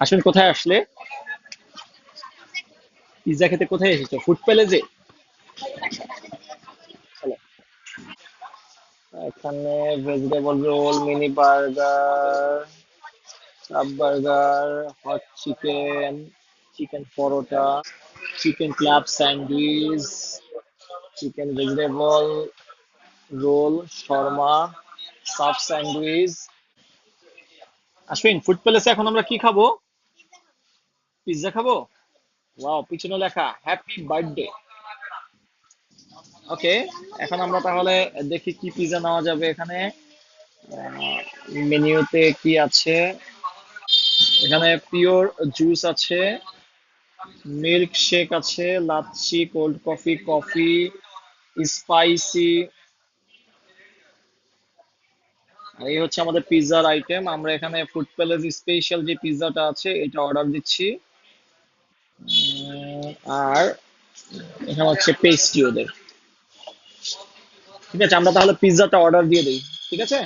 আসলে কোথায় আসলে? পিৎজা খেতে কোথায় এসেছো? ফুড প্যালেসে? চলো। এখানে vegetable roll, mini burger, sub burger, hot chicken, chicken paratha, chicken club sandwich, chicken vegetable roll, shawarma, sub sandwich. আশ্বিন, ফুড প্যালেসে এখন আমরা কি খাবো? পিৎজা খাবো। ওয়াও, পিছনে লেখা হ্যাপি বার্থডে। ওকে, এখন আমরা তাহলে দেখি কি পিৎজা নেওয়া যাবে এখানে। মেনিউতে কি আছে? এখানে পিওর জুস আছে, মিল্ক শেক আছে, lassi, cold coffee, coffee, spicy. এই হচ্ছে আমাদের পিৎজার আইটেম। আমরা এখানে ফুড প্যালেস স্পেশাল যে পিৎজাটা আছে এটা অর্ডার দিচ্ছি। আর এখানে হচ্ছে পেস্ট্রি ওদের। ঠিক আছে, আমরা তাহলে পিৎজাটা অর্ডার দিয়ে দিই। ঠিক আছে।